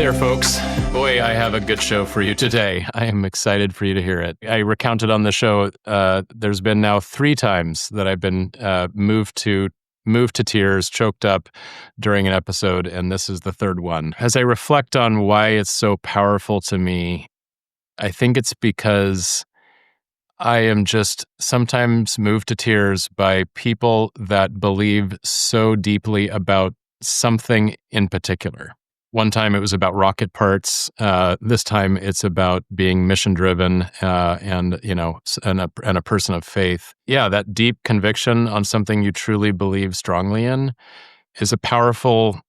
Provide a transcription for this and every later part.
there, folks. Boy, I have a good show for you today. I am excited for you to hear it. I recounted on the show, there's been now 3 times that I've been moved to tears, choked up during an episode, and this is the 3rd one. As I reflect on why it's so powerful to me, I think it's because I am just sometimes moved to tears by people that believe so deeply about something in particular. One time it was about rocket parts. This time it's about being mission driven and a person of faith. Yeah, that deep conviction on something you truly believe strongly in is a powerful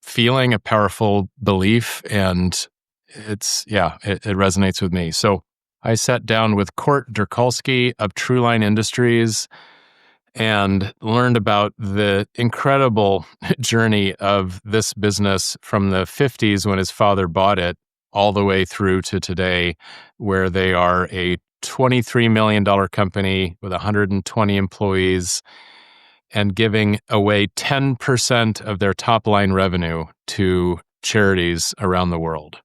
feeling, a powerful belief, and it resonates with me. So I sat down with Durkalski of Truline Industries and learned about the incredible journey of this business from the 50s when his father bought it all the way through to today, where they are a $23 million company with 120 employees and giving away 10% of their top line revenue to charities around the world.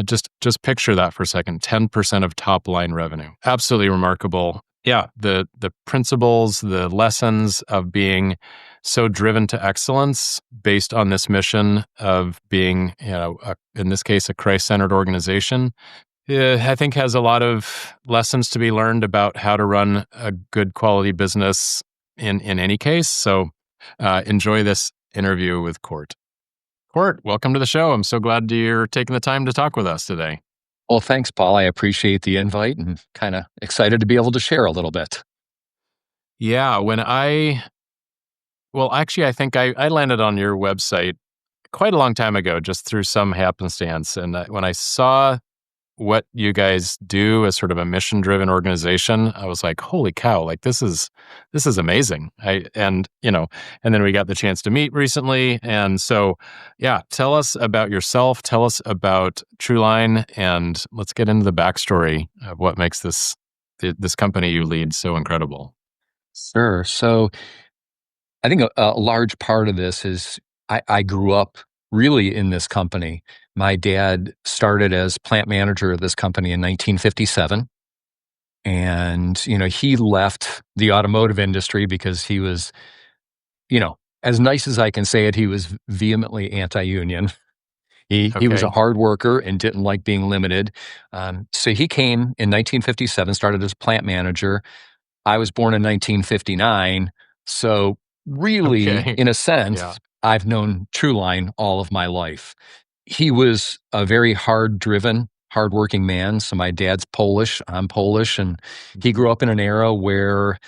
Just picture that for a second, 10% of top line revenue. Absolutely remarkable. Yeah, the principles, the lessons of being so driven to excellence based on this mission of being, in this case, a Christ-centered organization, I think has a lot of lessons to be learned about how to run a good quality business in any case. So enjoy this interview with Court. Court, welcome to the show. I'm so glad you're taking the time to talk with us today. Well, thanks, Paul. I appreciate the invite and kind of excited to be able to share a little bit. Yeah, I think I landed on your website quite a long time ago, just through some happenstance. And when I saw what you guys do as sort of a mission-driven organization, I was like, holy cow, like this is amazing. And then we got the chance to meet recently. And so, yeah, tell us about yourself, tell us about Truline, and let's get into the backstory of what makes this company you lead so incredible. Sure. So I think a large part of this is I grew up really in this company. My dad started as plant manager of this company in 1957. And, he left the automotive industry because he was, as nice as I can say it, he was vehemently anti-union. He was a hard worker and didn't like being limited. So he came in 1957, started as plant manager. I was born in 1959. So really, in a sense, I've known Truline all of my life. He was a very hardworking man. So my dad's Polish, I'm Polish, and he grew up in an era where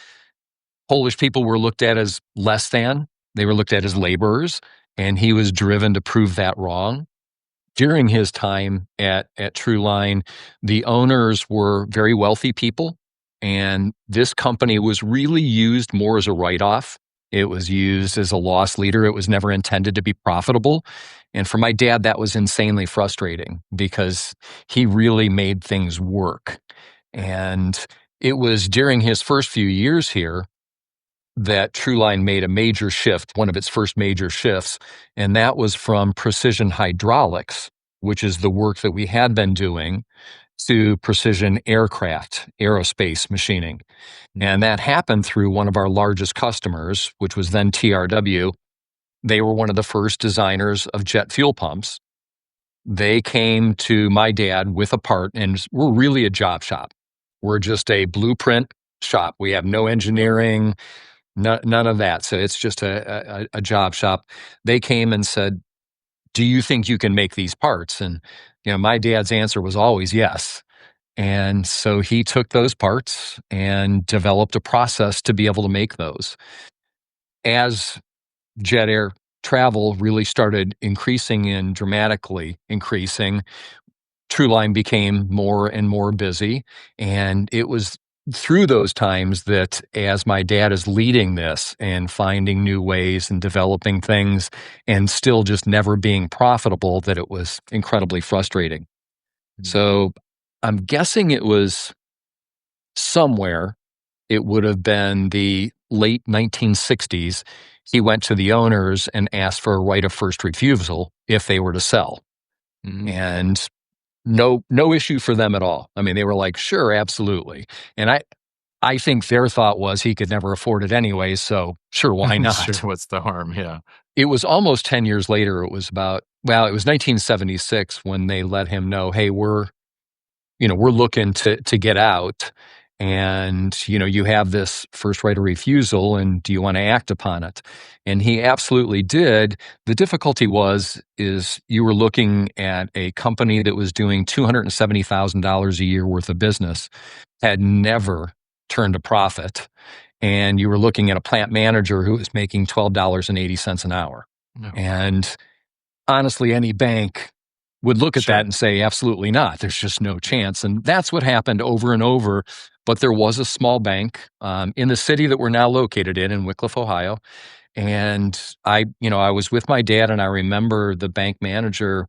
Polish people were looked at as less than. They were looked at as laborers, and he was driven to prove that wrong. During his time at Truline, the owners were very wealthy people, and this company was really used more as a write-off. It was used as a loss leader. It was never intended to be profitable. And for my dad, that was insanely frustrating because he really made things work. And it was during his first few years here that Truline made a major shift, one of its first major shifts, and that was from precision hydraulics, which is the work that we had been doing, to precision aerospace machining. And that happened through one of our largest customers, which was then TRW. They were one of the first designers of jet fuel pumps. They came to my dad with a part, and we're really a job shop. We're just a blueprint shop. We have no engineering, none of that. So it's just a job shop. They came and said, do you think you can make these parts? And, my dad's answer was always yes. And so he took those parts and developed a process to be able to make those. As jet air travel really started increasing and dramatically increasing, Truline became more and more busy. And it was through those times that as my dad is leading this and finding new ways and developing things and still just never being profitable, that it was incredibly frustrating. So I'm guessing it was somewhere, it would have been the late 1960s. He went to the owners and asked for a right of first refusal if they were to sell. and no issue for them at all. I mean, they were like, sure, absolutely. And I think their thought was he could never afford it anyway, so sure, why Sure, not? what's the harm? Yeah. It was almost 10 years later. It was about, well, it was 1976 when they let him know, hey, we're looking to get out, and you have this first right of refusal, and do you want to act upon it? And he absolutely did. The difficulty is you were looking at a company that was doing $270,000 a year worth of business, had never turned a profit, and you were looking at a plant manager who was making $12.80 an hour. No. And honestly, any bank would look at Sure. that and say, absolutely not. There's just no chance. And that's what happened over and over. But there was a small bank in the city that we're now located in Wickliffe, Ohio. And I was with my dad, and I remember the bank manager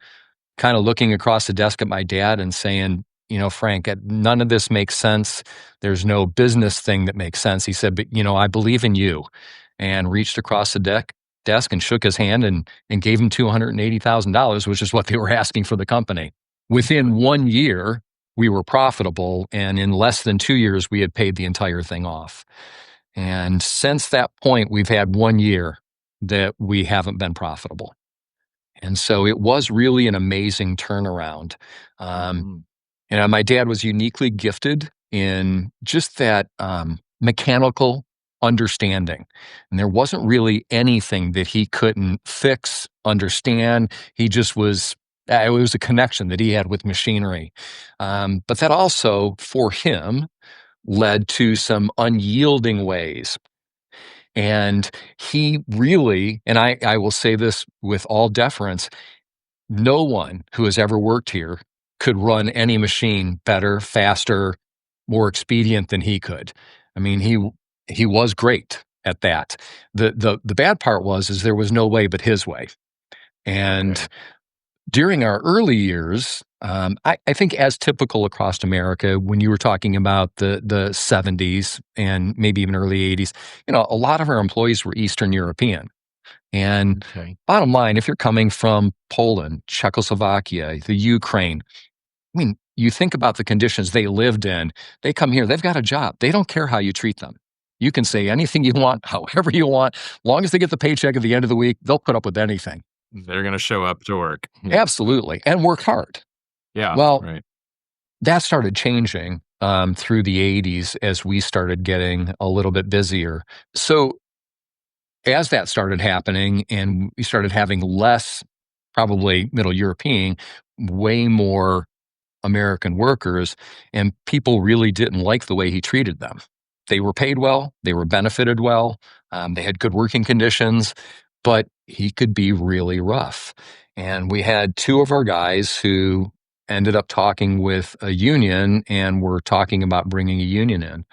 kind of looking across the desk at my dad and saying, Frank, none of this makes sense. There's no business thing that makes sense. He said, but, I believe in you, and reached across the desk and shook his hand and gave him $280,000, which is what they were asking for the company. Within 1 year, we were profitable, and in less than 2 years, we had paid the entire thing off. And since that point, we've had 1 year that we haven't been profitable. And so it was really an amazing turnaround. Um, my dad was uniquely gifted in just that mechanical understanding. And there wasn't really anything that he couldn't fix, understand. He just was, it was a connection that he had with machinery. But that also, for him, led to some unyielding ways. And he really, and I will say this with all deference, no one who has ever worked here could run any machine better, faster, more expedient than he could. I mean, he was great at that. The bad part is there was no way but his way. And Okay. during our early years, I think as typical across America, when you were talking about the 70s and maybe even early 80s, a lot of our employees were Eastern European. And Okay. bottom line, if you're coming from Poland, Czechoslovakia, the Ukraine, I mean, you think about the conditions they lived in. They come here, they've got a job. They don't care how you treat them. You can say anything you want, however you want. Long as they get the paycheck at the end of the week, they'll put up with anything. They're going to show up to work. Yeah. Absolutely. And work hard. Yeah. Well, Right. that started changing through the 80s as we started getting a little bit busier. So as that started happening and we started having less, probably Middle European, way more American workers, and people really didn't like the way he treated them. They were paid well, they were benefited well, they had good working conditions, but he could be really rough. And we had two of our guys who ended up talking with a union and were talking about bringing a union in.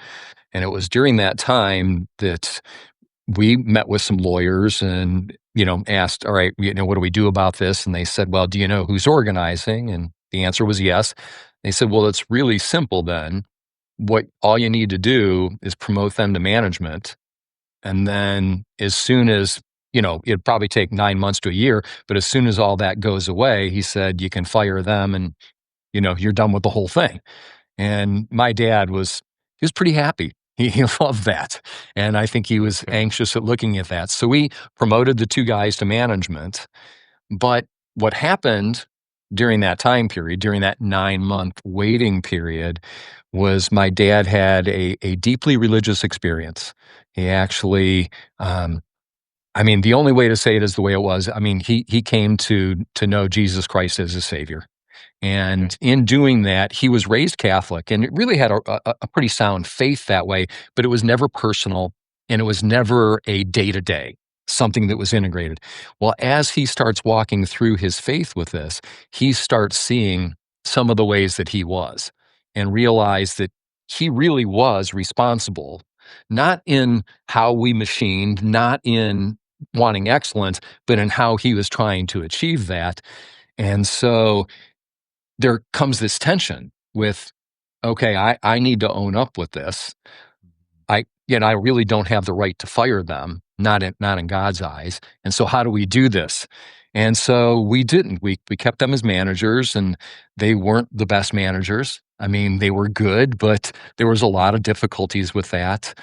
And it was during that time that we met with some lawyers and, asked, all right, what do we do about this? And they said, well, do you know who's organizing? And the answer was yes. They said, well, it's really simple then. All you need to do is promote them to management. And then as soon as, it'd probably take 9 months to a year, but as soon as all that goes away, he said, you can fire them and, you're done with the whole thing. And my dad he was pretty happy. He loved that. And I think he was Okay. anxious at looking at that. So we promoted the two guys to management. But what happened during that time period, during that 9-month waiting period, was my dad had a deeply religious experience. He actually, the only way to say it is the way it was. I mean, he came to know Jesus Christ as his Savior. And in doing that, he was raised Catholic and it really had a pretty sound faith that way, but it was never personal and it was never a day-to-day, something that was integrated. Well, as he starts walking through his faith with this, he starts seeing some of the ways that he was and realized that he really was responsible, not in how we machined, not in wanting excellence, but in how he was trying to achieve that. And so there comes this tension with, okay, I need to own up with this. I really don't have the right to fire them, not in God's eyes. And so how do we do this? And so we didn't. We kept them as managers, and they weren't the best managers. I mean, they were good, but there was a lot of difficulties with that.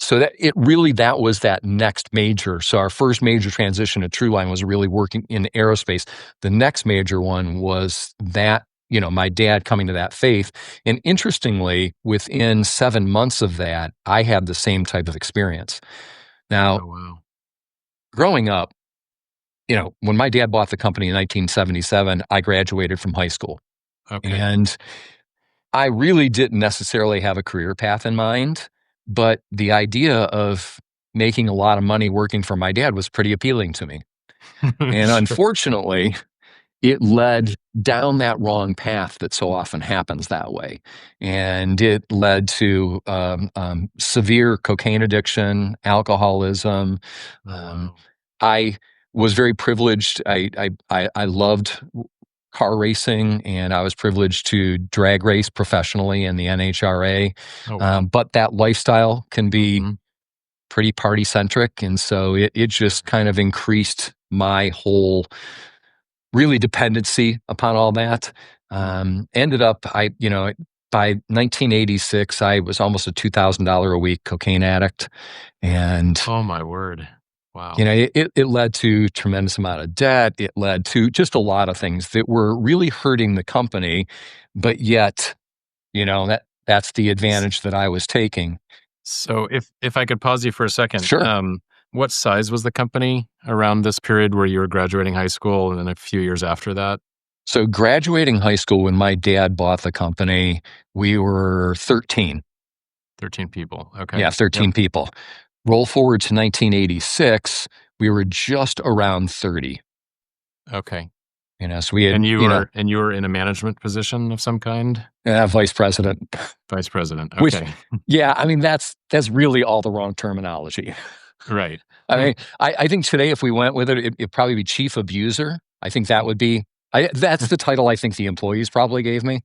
So that was that next major. So our first major transition at Truline was really working in aerospace. The next major one was that, my dad coming to that faith. And interestingly, within 7 months of that, I had the same type of experience. Now, Oh, wow. growing up, when my dad bought the company in 1977, I graduated from high school. Okay. And I really didn't necessarily have a career path in mind, but the idea of making a lot of money working for my dad was pretty appealing to me. And Sure. unfortunately, it led down that wrong path that so often happens that way. And it led to severe cocaine addiction, alcoholism. Oh, Um, wow. I was very privileged. I loved car racing, and I was privileged to drag race professionally in the NHRA. Oh, wow. But that lifestyle can be Hmm. pretty party centric. And so it just kind of increased my whole really dependency upon all that. Ended up, by 1986, I was almost a $2,000 a week cocaine addict. And Oh, my word. Wow. it led to tremendous amount of debt. It led to just a lot of things that were really hurting the company, but yet, that's the S- advantage that I was taking. So if I could pause you for a second, Sure. what size was the company around this period where you were graduating high school and then a few years after that? So graduating high school, when my dad bought the company, we were 13. 13 people. Yeah, Okay. Yep. 13 people. Roll forward to 1986, we were just around 30. Okay. So we had, And you were in a management position of some kind? vice president, Vice president. which, Okay. yeah, I mean, that's really all the wrong terminology. Right. I mean, I think today, if we went with it, it'd probably be chief abuser. I think that would be, that's the title I think the employees probably gave me.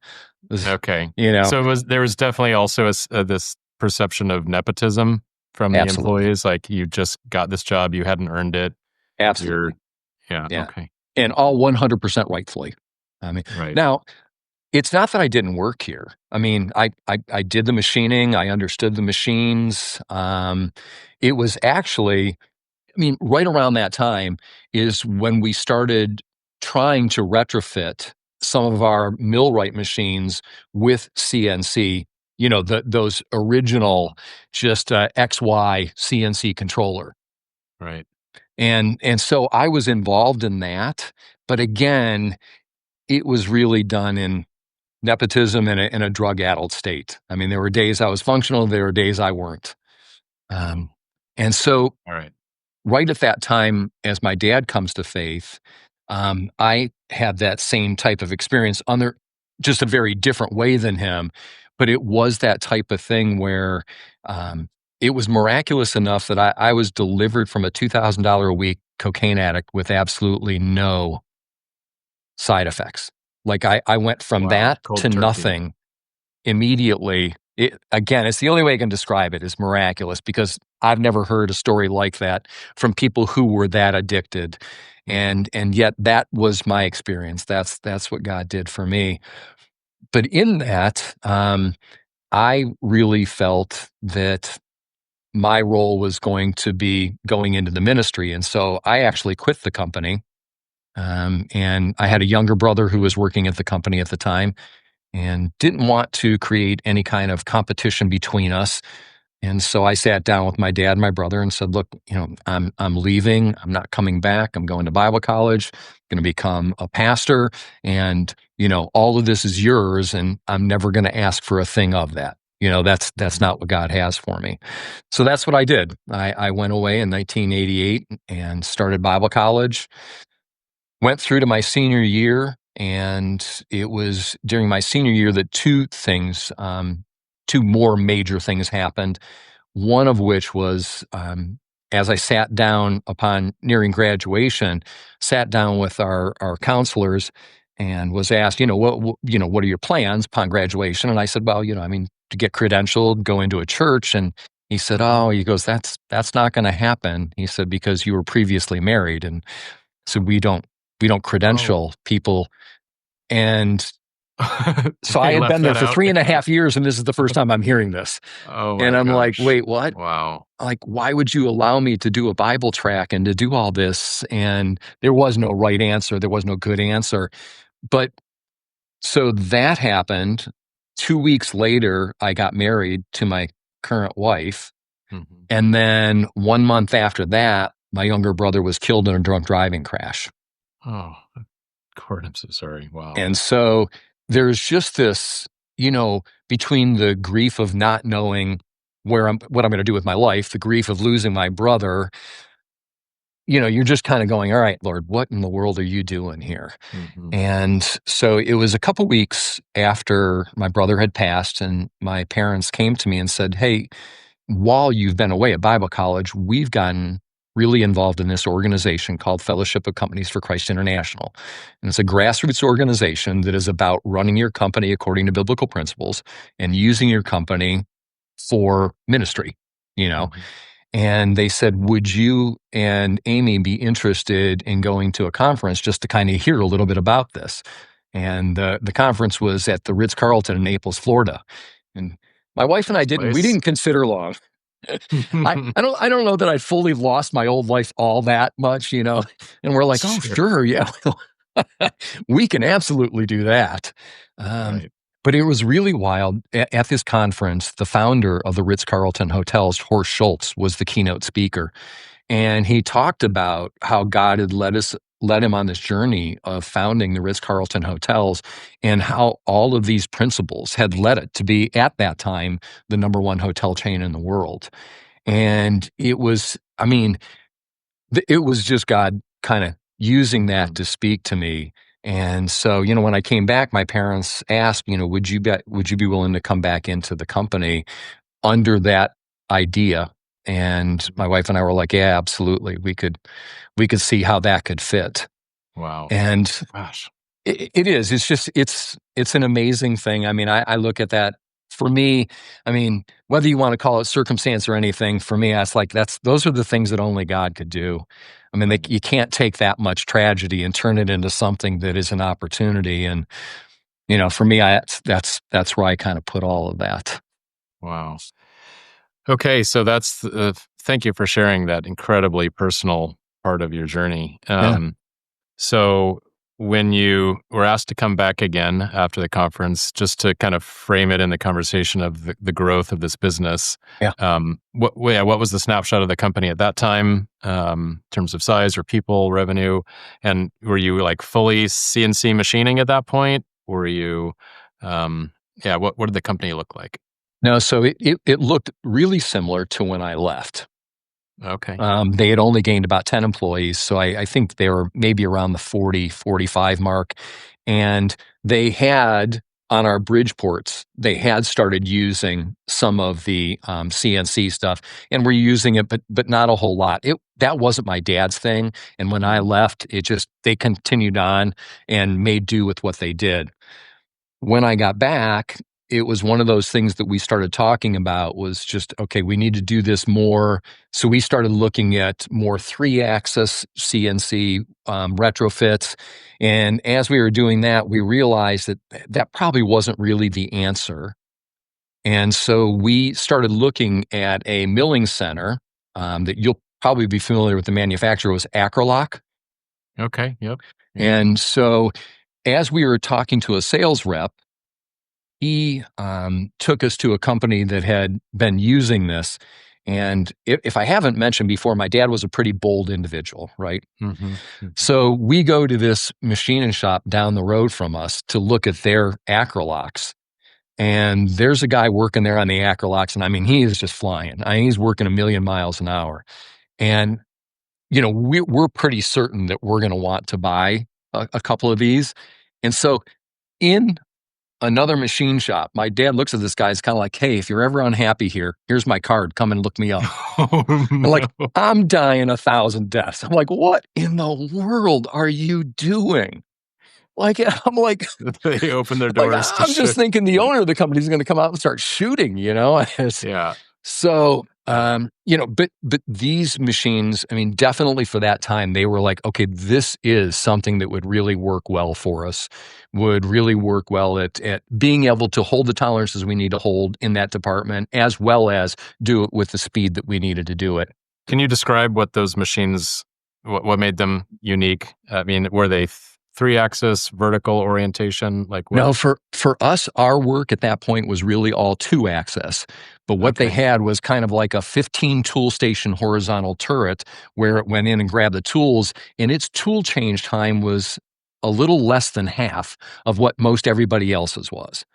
Was, Okay. you know, So there was definitely also this perception of nepotism from the absolutely, employees, like you just got this job, you hadn't earned it. You're absolutely. yeah, Yeah. okay. And all 100% rightfully. I mean, Right. now, it's not that I didn't work here. I mean, I did the machining. I understood the machines. It was actually, I mean, right around that time is when we started trying to retrofit some of our millwright machines with CNC. Those original just XY CNC controller. Right. And so I was involved in that, but again, it was really done in nepotism in a drug-addled state. I mean, there were days I was functional, there were days I weren't. Oh, Um, and so, all right. right at that time, as my dad comes to faith, I had that same type of experience under just a very different way than him. But it was that type of thing where um, it was miraculous enough that I was delivered from a $2,000 a week cocaine addict with absolutely no side effects. Like I went from Wow. that to Cold turkey. nothing immediately. Again, it's the only way I can describe it is miraculous because I've never heard a story like that from people who were that addicted. Hmm. And yet that was my experience. That's what God did for me. But in that, I really felt that my role was going to be going into the ministry. And so I actually quit the company. And I had a younger brother who was working at the company at the time and didn't want to create any kind of competition between us. And so I sat down with my dad and my brother and said, "Look, I'm leaving. I'm not coming back. I'm going to Bible college. I'm going to become a pastor, and all of this is yours, and I'm never going to ask for a thing of that. That's Hmm. not what God has for me." So that's what I did. I went away in 1988 and started Bible college. Went through to my senior year, and it was during my senior year that two more major things happened. One of which was, as I sat down upon nearing graduation, sat down with our counselors and was asked, what are your plans upon graduation? And I said, well, I mean, to get credentialed, go into a church. And he said, Hmm. oh, he goes, that's not going to happen. He said, because you were previously married. And so we don't Oh. credential people. And so I They had left been there that for out. 3.5 years, and this is the first time I'm hearing this. Oh And my I'm like, gosh. wait, what? Wow. Like, why would you allow me to do a Bible track and to do all this? And there was no right answer. There was no good answer. But so that happened. 2 weeks later, I got married to my current wife. Mhm. And then 1 month after that, my younger brother was killed in a drunk driving crash. Oh, Court, I'm so sorry. Wow. And so there's just this, between the grief of not knowing what I'm going to do with my life, the grief of losing my brother, you're just kind of going, all right, Lord, what in the world are you doing here? Mhm. And so it was a couple weeks after my brother had passed, and my parents came to me and said, hey, while you've been away at Bible college, we've gotten really involved in this organization called Fellowship of Companies for Christ International. And it's a grassroots organization that is about running your company according to biblical principles and using your company for ministry, you know. Mhm. And they said, would you and Amy be interested in going to a conference just to kind of hear a little bit about this? And the conference was at the Ritz-Carlton in Naples, Florida. And my wife and I Nice we place. didn't consider long. I don't know that I'd fully lost my old life all that much, And we're like, oh, Sure. sure, yeah, we can absolutely do that. Um, Right. but it was really wild. At this conference, the founder of the Ritz-Carlton Hotels, Horst Schultz, was the keynote speaker. And he talked about how God had led him on this journey of founding the Ritz-Carlton hotels, and how all of these principles had led it to be, at that time, the number one hotel chain in the world. And it was, I mean, it was just God kind of using that Mhm. to speak to me. And so, when I came back, my parents asked, would you be willing to come back into the company under that idea? And my Mhm. wife and I were like, yeah, absolutely. We could see how that could fit. Wow. And Gosh. it is. It's just it's an amazing thing. I mean, I look at that. For me, I mean, whether you want to call it circumstance or anything, for me, it's like those are the things that only God could do. I mean, Right. you can't take that much tragedy and turn it into something that is an opportunity. And for me, that's where I kind of put all of that. Wow. Okay, so that's thank you for sharing that incredibly personal part of your journey. Yeah, So when you were asked to come back again after the conference, just to kind of frame it in the conversation of the growth of this business, yeah. what was the snapshot of the company at that time, in terms of size or people, revenue, and were you like fully CNC machining at that point? Were you, yeah, what did the company look like? No, so it looked really similar to when I left. Okay. They had only gained about 10 employees, so I think they were maybe around the 40-45 mark. And they had, on our Bridgeports, they had started using some of the CNC stuff, and were using it, but not a whole lot. That wasn't my dad's thing, and when I Mm, left, they continued on and made do with what they did. When I got back, it was one of those things that we started talking about, was just, okay, we need to do this more. So we started looking at more 3-axis CNC retrofits. And as we were doing that, we realized that that probably wasn't really the answer. And so we started looking at a milling center that you'll probably be familiar with. The manufacturer was Acrolock. okay. Yep. Yep. And so as we were talking to a sales rep, he took us to a company that had been using this. And if I haven't mentioned before, my dad was a pretty bold individual, right? Hmm. Hmm. So we go to this machining shop down the road from us to look at their Acrolocks. And there's a guy working there on the Acrolocks. And I mean, he is just flying. I mean, he's working a million miles an hour. And, we're pretty certain that we're going to want to buy a couple of these. And so in another machine shop, my dad looks at this guy. It's kind of like, hey, if you're ever unhappy here, here's my card. Come and look me up. Oh And like, no! I'm dying 1,000 deaths. I'm like, what in the world are you doing? Like, I'm They open their like, doors to I'm show. just thinking the owner of the company is going to come out and start shooting, Yeah. So But these machines, I mean, definitely for that time, they were like, okay, this is something that would really work well for us, would really work well at being able to hold the tolerances we need to hold in that department, as well as do it with the speed that we needed to do it. Can you describe what those machines, what made them unique? I mean, were they three-axis vertical orientation? Like what? No, for us, our work at that point was really all two axis. But what they Okay. had was kind of like a 15 tool station horizontal turret where it went in and grabbed the tools, and its tool change time was a little less than half of what most everybody else's was.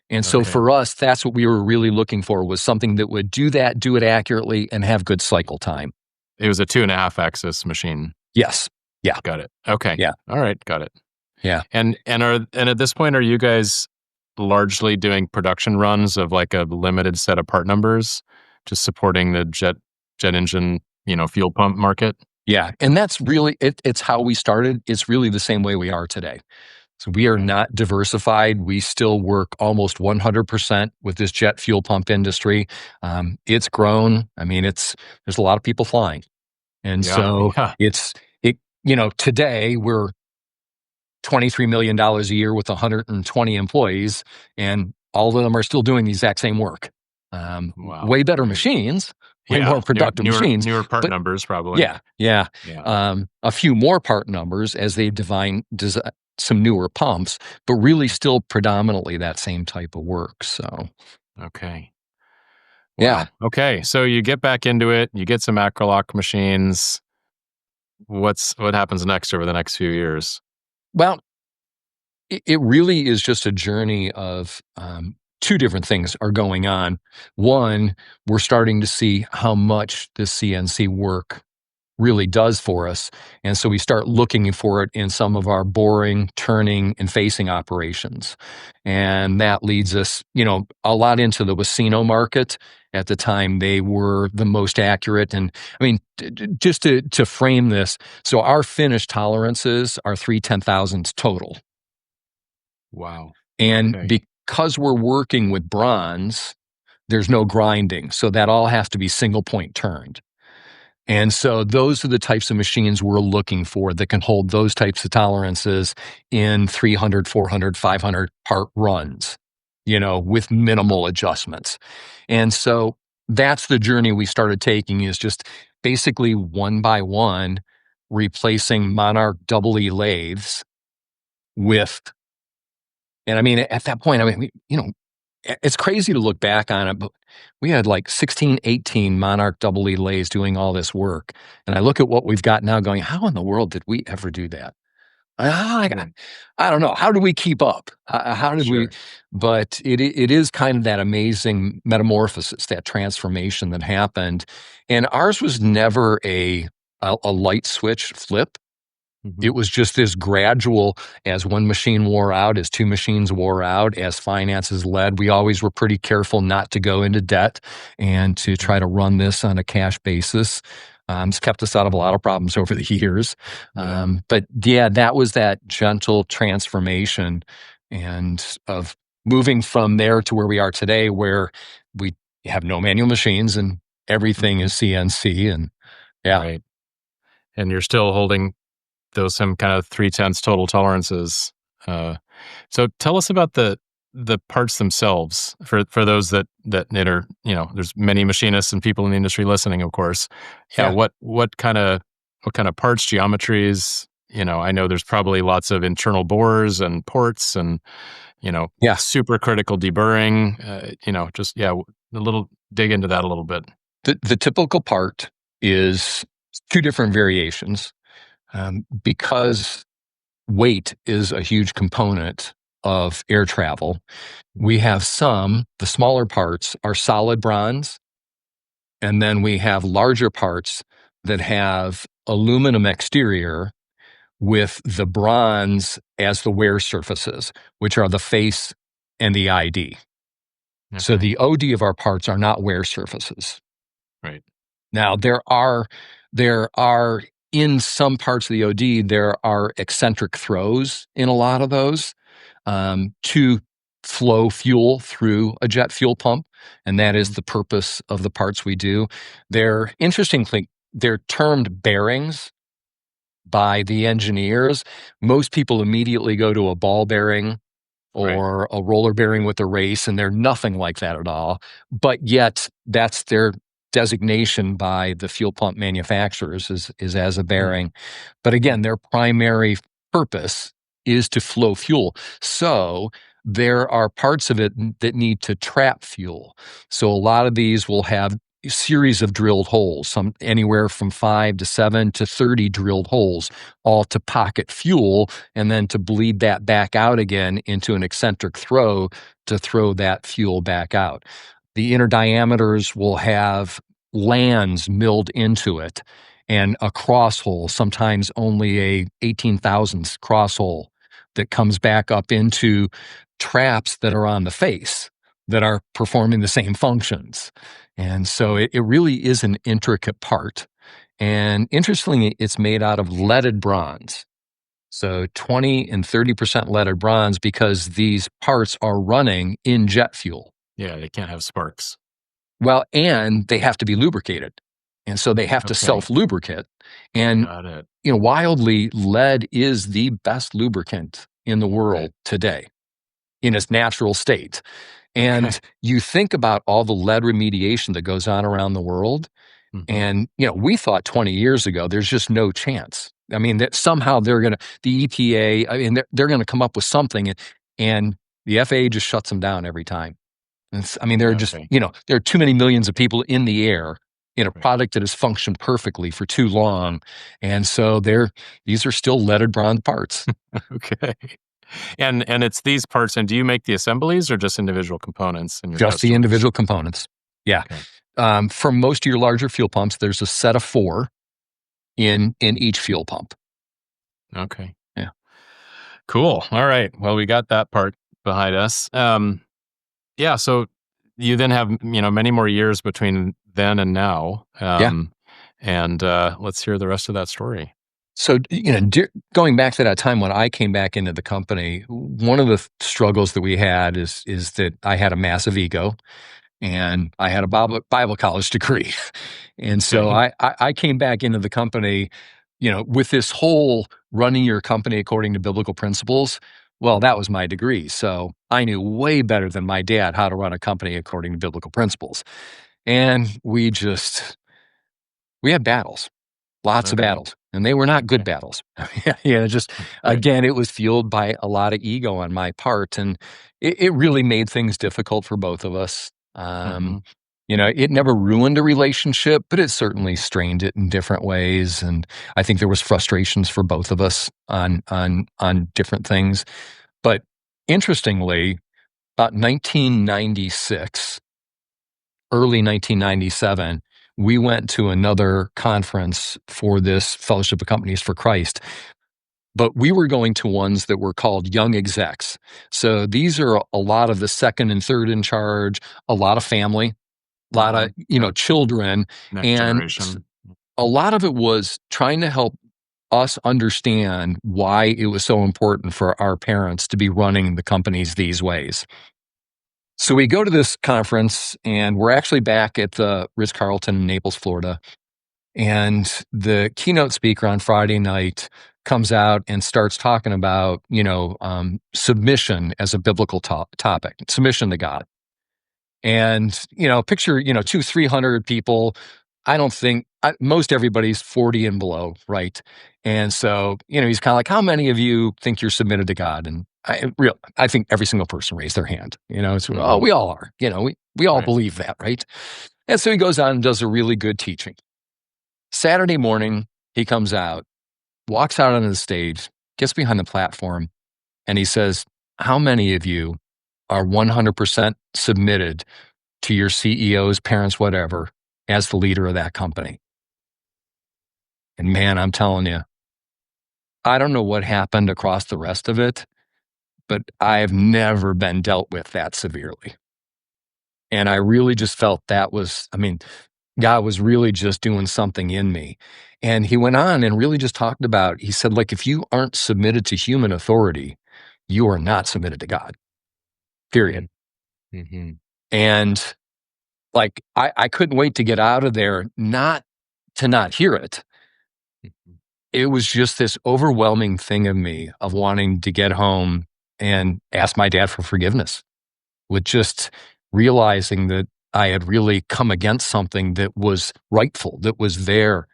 And so Okay. for us, that's what we were really looking for, was something that would do that, do it accurately, and have good cycle time. It was a 2.5 axis machine. Yes. Yeah. Got it. Okay. Yeah. All right. Got it. Yeah. And at this point, are you guys largely doing production runs of like a limited set of part numbers, just supporting the jet engine, fuel pump market? Yeah. And that's really it's how we started. It's really the same way we are today. So we are Okay. not diversified. We still work almost 100% with this jet fuel pump industry. It's grown. I mean, there's a lot of people flying. And Yeah. so Yeah. today we're $23 million a year with 120 employees, and all of them are still doing the exact same work. Wow. Way better Great. machines, way Yeah. more productive machines. Newer part But numbers, probably. yeah, yeah. Yeah. A few more part numbers as they design some newer pumps, but really still predominantly that same type of work. So, Okay. yeah. Wow. Okay. So you get back into it, you get some Acrolock machines. What happens next over the next few years? Well, it really is just a journey of two different things are going on. One, we're starting to see how much the CNC work really does for us. And so we start looking for it in some of our boring, turning, and facing operations. And that leads us, a lot into the Wasino market. At the time, they were the most accurate. And I mean, just to frame this, so our finished tolerances are 3/10,000ths total. Wow. And Okay. because we're working with bronze, there's no grinding. So that all has to be single point turned. And so those are the types of machines we're looking for that can hold those types of tolerances in 300, 400, 500 part runs, with minimal adjustments. And so that's the journey we started taking, is just basically one by one replacing Monarch double E lathes with, and I mean, at that point, I mean, it's crazy to look back on it, but we had like 16, 18 Monarch double E lathes doing all this work. And I look at what we've got now going, how in the world did we ever do that? Yeah. I don't know. How do we keep up? How did we? Sure. But it is kind of that amazing metamorphosis, that transformation that happened. And ours was never a light switch flip. Hmm. It was just this gradual, as one machine wore out, as two machines wore out, as finances led. We always were pretty careful not to go into debt and to try to run this on a cash basis. It's kept us out of a lot of problems over the years. Yeah. But yeah, that was that gentle transformation and of moving from there to where we are today, where we have no manual machines and everything Mhm. is CNC. And yeah, Right. And you're still holding those some kind of 3/10 total tolerances. Uh, so tell us about the parts themselves for those that are, there's many machinists and people in the industry listening, of course. Yeah, yeah, what kind of parts, geometries? I know there's probably lots of internal bores and ports and yeah. super critical deburring. Just yeah, a little dig into that a little bit. The typical part is two different variations, because weight is a huge component of air travel. We have the smaller parts are solid bronze, and then we have larger parts that have aluminum exterior with the bronze as the wear surfaces, which are the face and the ID. So Okay. the OD of our parts are not wear surfaces. Right. Now there are in some parts of the OD there are eccentric throws in a lot of those, to flow fuel through a jet fuel pump, and that is Mhm. the purpose of the parts we do. They're termed bearings by the engineers. Most people immediately go to a ball bearing Right. or a roller bearing with a race, and they're nothing like that at all. But yet, that's their designation by the fuel pump manufacturers is as a Hmm. bearing. But Hmm. again, their primary purpose is to flow fuel. So there are parts of it that need to trap fuel. So a lot of these will have a series of drilled holes, some anywhere from 5 to 7 to 30 drilled holes, all to pocket fuel and then to bleed that back out again into an eccentric throw to throw that fuel back out. The inner diameters will have lands milled into it and a cross hole, sometimes only a 18 thousandths cross hole that comes back up into traps that are on the face that are performing the same functions. And so it really is an intricate part. And interestingly, it's made out of leaded bronze. So 20 and 30% leaded bronze because these parts are running in jet fuel. Yeah, they can't have sparks. Well, and they have to be lubricated. And so they have to Okay, self-lubricate. And got it. wildly, lead is the best lubricant in the Right. world today in its natural state. Okay. And you think about all the lead remediation that goes on around the world. Hmm. And, we thought 20 years ago, there's just no chance. I mean, that somehow the EPA, I mean, they're going to come up with something and the FAA just shuts them down every time. I mean, there are just, Okay. there are too many millions of people in the air in a Right. product that has functioned perfectly for too long. And so these are still leaded bronze parts, Okay. And it's these parts. And do you make the assemblies or just individual components in your just the customers? individual components. Yeah. Okay. For most of your larger fuel pumps, there's a set of four in each fuel pump. Okay. Yeah. Cool. All right. Well, we got that part behind us. Yeah. So you then have many more years between then and now. Yeah. And let's hear the rest of that story. So, going back to that time when I came back into the company, one of the struggles that we had is that I had a massive ego and I had a Bible college degree. And so Okay. I came back into the company, with this whole running your company according to biblical principles. Well, that was my degree. So I knew way better than my dad how to run a company according to biblical principles. And we had battles. Lots of Okay. battles, and they were not good Okay. battles. Yeah, just Right. again, it was fueled by a lot of ego on my part, and it really made things difficult for both of us. Hmm. It never ruined a relationship, but it certainly strained it in different ways, and I think there was frustrations for both of us on different things. But interestingly, about 1996, early 1997, we went to another conference for this Fellowship of Companies for Christ, but we were going to ones that were called young execs. So these are a lot of the second and third in charge, a lot of family, a lot Hmm. of, Yep. children. Next And generation. a lot of it was trying to help us understand why it was so important for our parents to be running the companies these ways. So we go to this conference and we're actually back at the Ritz-Carlton in Naples, Florida. And the keynote speaker on Friday night comes out and starts talking about, submission as a biblical topic, submission to God. And, picture, two, 300 people. I don't think most everybody's 40 and below, right? And so, he's kind of like, how many of you think you're submitted to God? And I think every single person raised their hand. Oh, Hmm. we all are. We all Right. believe that, right? And so he goes on and does a really good teaching. Saturday morning, he comes out, walks out onto the stage, gets behind the platform, and he says, how many of you are 100% submitted to your CEOs, parents, whatever, as the leader of that company? And man, I'm telling you, I don't know what happened across the rest of it, but I have never been dealt with that severely. And I really just felt God was really just doing something in me. And he went on and really just talked about, he said, like, if you aren't submitted to human authority, you are not submitted to God. period. Mm-hmm. And like, I couldn't wait to get out of there, not to not hear it. It was just this overwhelming thing of me of wanting to get home and ask my dad for forgiveness, with just realizing that I had really come against something that was rightful, that was there.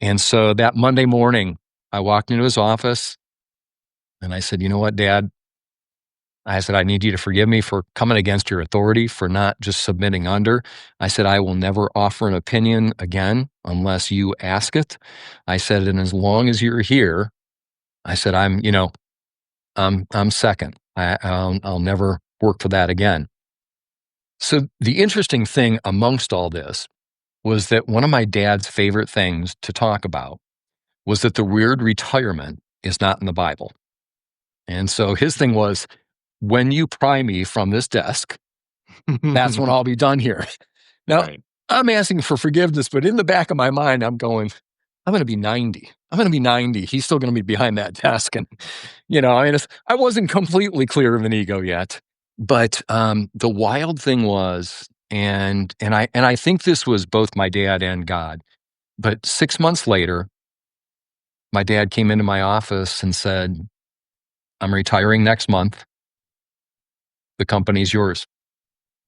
And so that Monday morning, I walked into his office and I said, "You know what, Dad?" I said, "I need you to forgive me for coming against your authority, for not just submitting under." I said, "I will never offer an opinion again unless you ask it." I said, "And as long as you're here," I said, I'm second. I'll never work for that again." So the interesting thing amongst all this was that one of my dad's favorite things to talk about was that the word retirement is not in the Bible. And so his thing was, when you pry me from this desk, that's when I'll be done here. Now, Right. I'm asking for forgiveness, but in the back of my mind, I'm going, I'm going to be 90. I'm going to be 90. He's still going to be behind that desk. And, I wasn't completely clear of an ego yet. But the wild thing was, and I think this was both my dad and God, but 6 months later, my dad came into my office and said, "I'm retiring next month. The company's yours."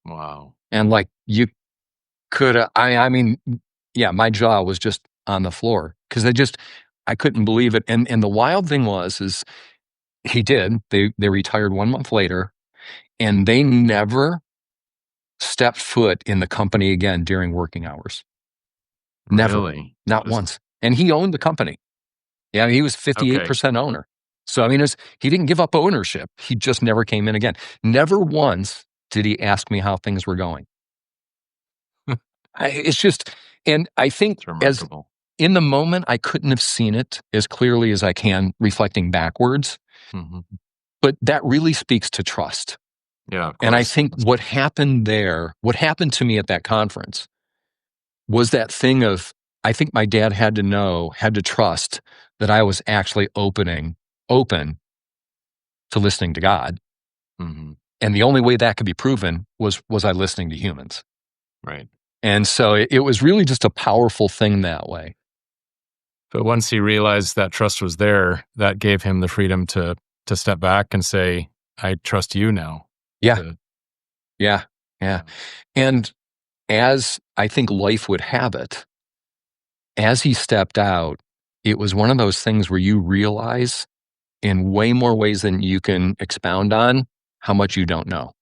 Wow. And like, you could, yeah, my jaw was just on the floor because I couldn't believe it. And the wild thing is he did. They retired 1 month later, and they never stepped foot in the company again during working hours. Never, Really? not once. And he owned the company. Yeah, he was Okay. 58% owner. So he didn't give up ownership. He just never came in again. Never once did he ask me how things were going. It's just, and I think It's as remarkable. in the moment, I couldn't have seen it as clearly as I can reflecting backwards, Mm-hmm. but that really speaks to trust. Yeah, of And I course. think what happened to me at that conference was that thing of, I think my dad had to trust that I was actually open to listening to God. Mm-hmm. And the only way that could be proven was I listening to humans. Right. And so it was really just a powerful thing that way. But once he realized that trust was there, that gave him the freedom to step back and say, "I trust you now." Yeah. To- Yeah. Yeah. And as I think life would have it, as he stepped out, it was one of those things where you realize in way more ways than you can expound on how much you don't know.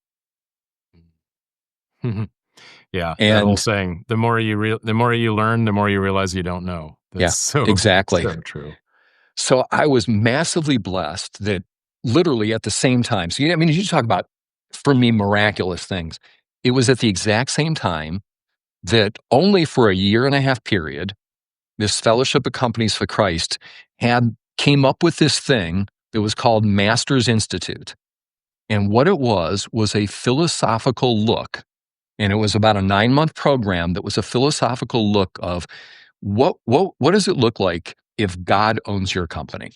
Yeah, that whole And saying, the more you learn, the more you realize you don't know. yeah, That's so exactly. so true. So I was massively blessed that literally at the same time. So, you talk about, for me, miraculous things. It was at the exact same time that only for a year and a half period, this Fellowship of Companies for Christ came up with this thing that was called Masters Institute. And what it was a philosophical look. And it was about a 9-month program that was a philosophical look of what does it look like if God owns your company?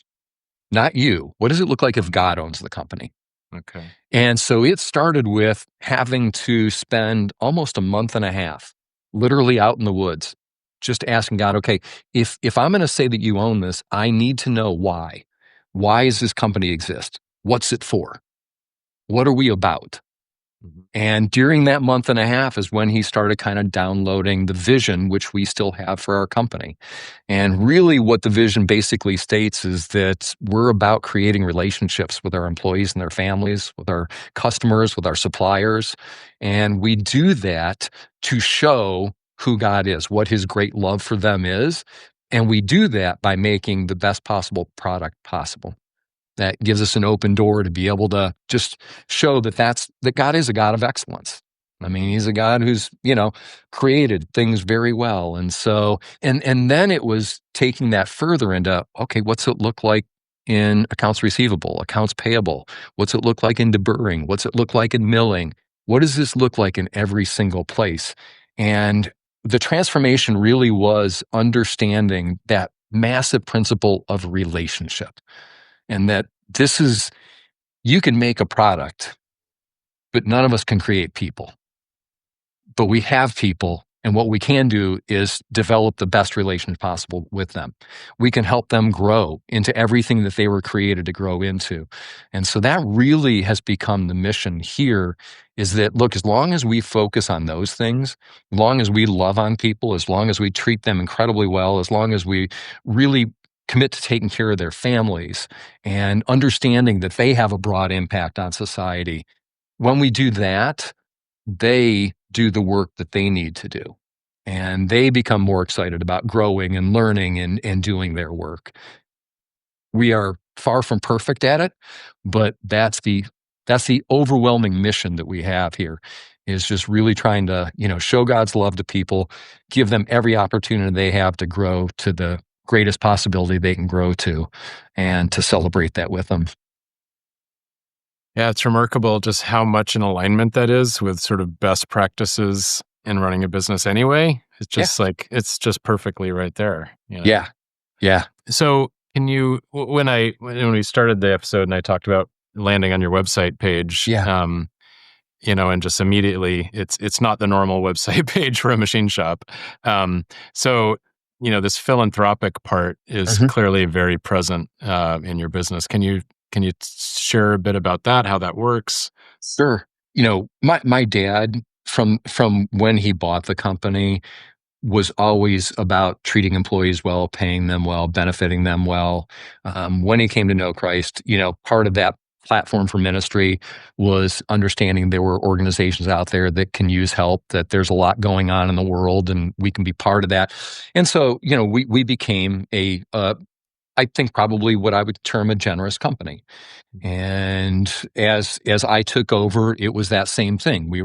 Not you. What does it look like if God owns the company? Okay. And so it started with having to spend almost a month and a half literally out in the woods, just asking God, okay, if I'm going to say that you own this, I need to know why. Why does this company exist? What's it for? What are we about? Mhm. And during that month and a half is when he started kind of downloading the vision, which we still have for our company. And really, what the vision basically states is that we're about creating relationships with our employees and their families, with our customers, with our suppliers. And we do that to show who God is, what his great love for them is. And we do that by making the best possible product possible. That gives us an open door to be able to just show that God is a God of excellence. I mean, he's a God who's, created things very well. And so, and then it was taking that further into, okay, what's it look like in accounts receivable, accounts payable? What's it look like in deburring? What's it look like in milling? What does this look like in every single place? And the transformation really was understanding that massive principle of relationship. And that you can make a product, but none of us can create people. But we have people, and what we can do is develop the best relations possible with them. We can help them grow into everything that they were created to grow into. And so that really has become the mission here, is that, look, as long as we focus on those things, as long as we love on people, as long as we treat them incredibly well, as long as we really commit to taking care of their families and understanding that they have a broad impact on society, when we do that, they do the work that they need to do. And they become more excited about growing and learning and doing their work. We are far from perfect at it, but that's the overwhelming mission that we have here, is just really trying to, show God's love to people, give them every opportunity they have to grow to the greatest possibility they can grow to, and to celebrate that with them. Yeah, it's remarkable just how much in alignment that is with sort of best practices in running a business anyway. It's Yeah. just like, it's just perfectly right there. Yeah. Yeah. So can you, when we started the episode and I talked about landing on your website page, Yeah. and just immediately it's not the normal website page for a machine shop. So, this philanthropic part is Mhm. clearly very present in your business. Can you share a bit about that, how that works? Sure. My dad, from when he bought the company, was always about treating employees well, paying them well, benefiting them well. When he came to know Christ, part of that platform for ministry was understanding there were organizations out there that can use help, that there's a lot going on in the world and we can be part of that. And so, we became I think probably what I would term a generous company. And as I took over, it was that same thing. We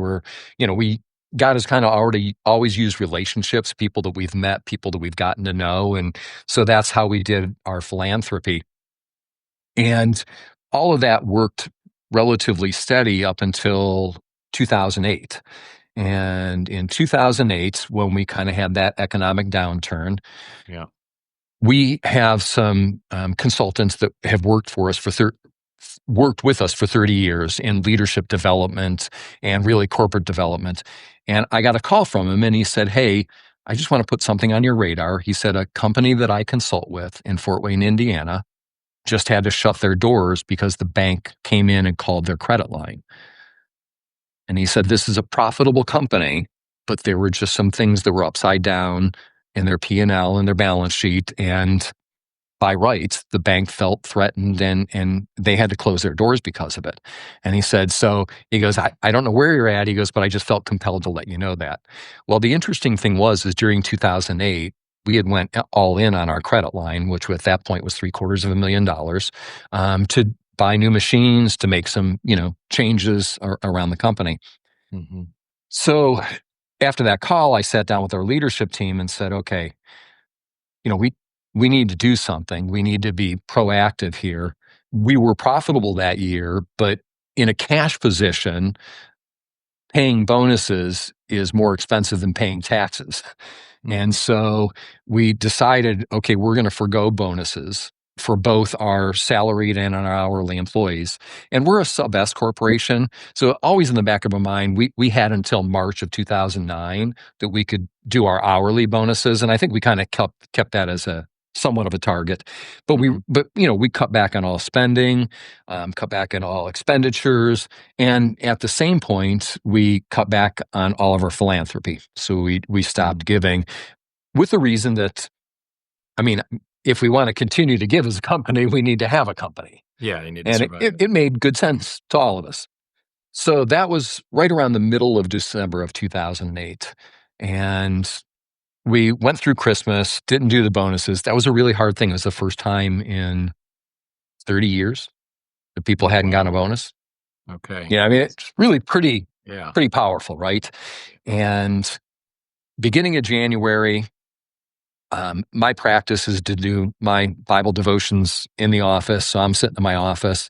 God has kind of already always used relationships, people that we've met, people that we've gotten to know. And so that's how we did our philanthropy. And all of that worked relatively steady up until 2008. And in 2008, when we kind of had that economic downturn, Yeah. we have some consultants that have worked with us for 30 years in leadership development and really corporate development. And I got a call from him and he said, "Hey, I just want to put something on your radar." He said, "A company that I consult with in Fort Wayne, Indiana, just had to shut their doors because the bank came in and called their credit line." And he said, "This is a profitable company, but there were just some things that were upside down in their P&L and their balance sheet. And by rights, the bank felt threatened and they had to close their doors because of it." And he said, so he goes, I don't know where you're at. He goes, but I just felt compelled to let you know that. Well, the interesting thing is during 2008, we had went all in on our credit line, which at that point was $750,000, to buy new machines, to make some, changes around the company. Hmm. So after that call, I sat down with our leadership team and said, okay, we need to do something. We need to be proactive here. We were profitable that year, but in a cash position, paying bonuses is more expensive than paying taxes. And so we decided, okay, we're going to forgo bonuses for both our salaried and our hourly employees. And we're a sub S corporation. So always in the back of our mind, we had until March of 2009 that we could do our hourly bonuses. And I think we kind of kept that as a somewhat of a target. But we cut back on all spending, cut back on all expenditures. And at the same point, we cut back on all of our philanthropy. So we stopped giving, with the reason that, if we want to continue to give as a company, we need to have a company. Yeah, you need to And survive. it made good sense to all of us. So that was right around the middle of December of 2008. And we went through Christmas, didn't do the bonuses. That was a really hard thing. It was the first time in 30 years that people hadn't gotten a bonus. Okay. Yeah, it's really pretty Yeah. powerful, right? And beginning of January, my practice is to do my Bible devotions in the office. So I'm sitting in my office,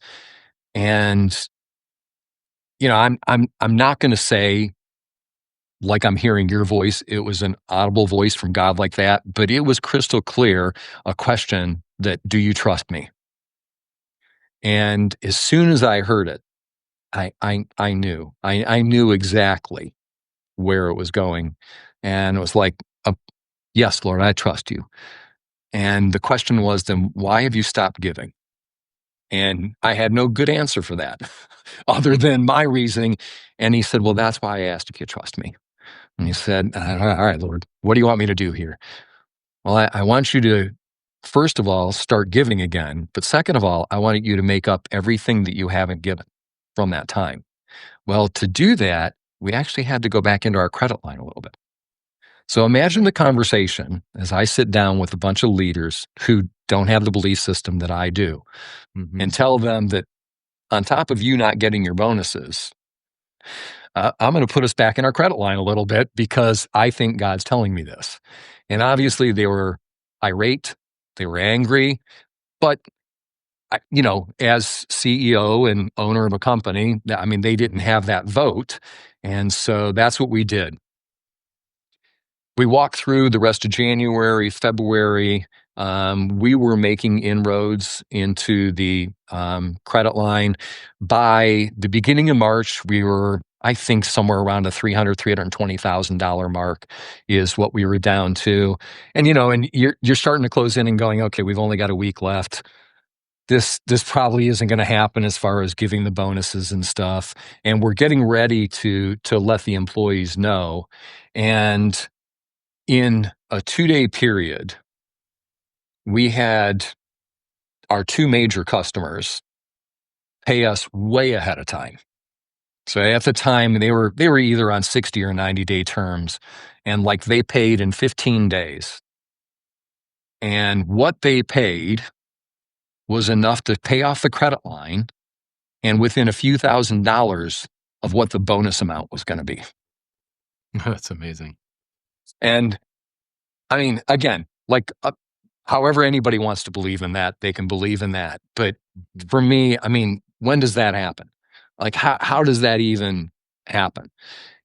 and I'm not going to say, like I'm hearing your voice, it was an audible voice from God like that, but it was crystal clear, a question that, do you trust me? And as soon as I heard it, I knew. I knew exactly where it was going. And it was like, yes, Lord, I trust you. And the question was, then why have you stopped giving? And I had no good answer for that other than my reasoning. And he said, well, that's why I asked if you trust me. And he said, all right, Lord, what do you want me to do here? Well, I want you to, first of all, start giving again. But second of all, I want you to make up everything that you haven't given from that time. Well, to do that, we actually had to go back into our credit line a little bit. So imagine the conversation as I sit down with a bunch of leaders who don't have the belief system that I do and tell them that on top of you not getting your bonuses, I'm going to put us back in our credit line a little bit because I think God's telling me this. And obviously they were irate, they were angry, but as CEO and owner of a company, I mean, they didn't have that vote. And so that's what we did. We walked through the rest of January, February. We were making inroads into the credit line. By the beginning of March, we were, I think, somewhere around the $320,000 mark is what we were down to. And and you're starting to close in and going, okay, we've only got a week left. This probably isn't going to happen as far as giving the bonuses and stuff. And we're getting ready to let the employees know. And in a 2-day period, we had our 2 major customers pay us way ahead of time. So at the time, they were either on 60 or 90-day terms, and like they paid in 15 days. And what they paid was enough to pay off the credit line and within a few $1,000s of what the bonus amount was going to be. That's amazing. And I mean, again, like however anybody wants to believe in that, they can believe in that. But for me, I mean, when does that happen? Like, how does that even happen?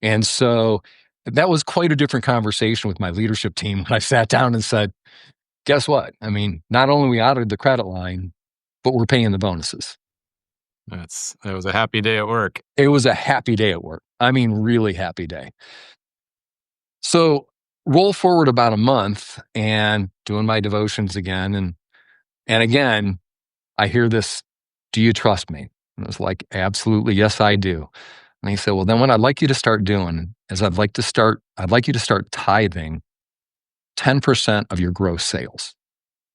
And so that was quite a different conversation with my leadership team when I sat down and said, guess what? I mean, not only we honored the credit line, but we're paying the bonuses. That was a happy day at work. It was a happy day at work. I mean, really happy day. So roll forward about a month and doing my devotions again. And again, I hear this, do you trust me? And it was like, absolutely, yes, I do. And he said, well, then what I'd like you to start doing is I'd like you to start tithing 10% of your gross sales.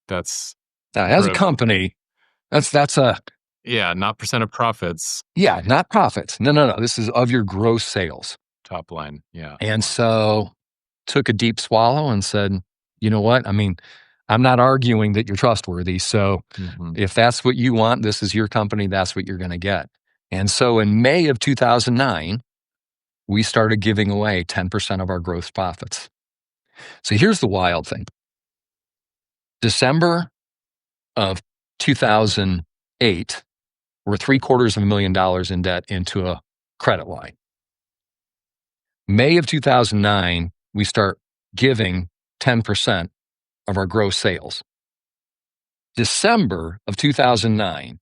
That's Now, as a company, that's not percent of profits. Yeah, not profits. No. This is of your gross sales. Top line. Yeah. And so took a deep swallow and said, you know what? I mean, I'm not arguing that you're trustworthy. So if that's what you want, this is your company, that's what you're going to get. And so in May of 2009, we started giving away 10% of our gross profits. So here's the wild thing. December of 2008, we're $750,000 in debt into a credit line. May of 2009, we start giving 10% of our gross sales. December of 2009,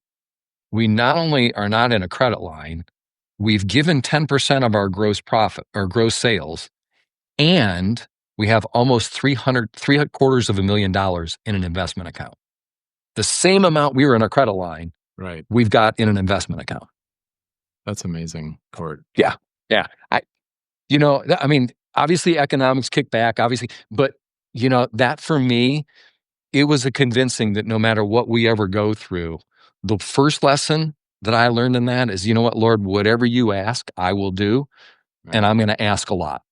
we not only are not in a credit line, we've given 10% of our gross profit or gross sales, and we have almost $750,000 in an investment account. The same amount we were in our credit line, right, we've got in an investment account. That's amazing, Court. Yeah. I mean, obviously economics kick back, obviously, but that for me, it was a convincing that no matter what we ever go through, the first lesson that I learned in that is, you know what, Lord, whatever you ask, I will do. Right. And I'm going to ask a lot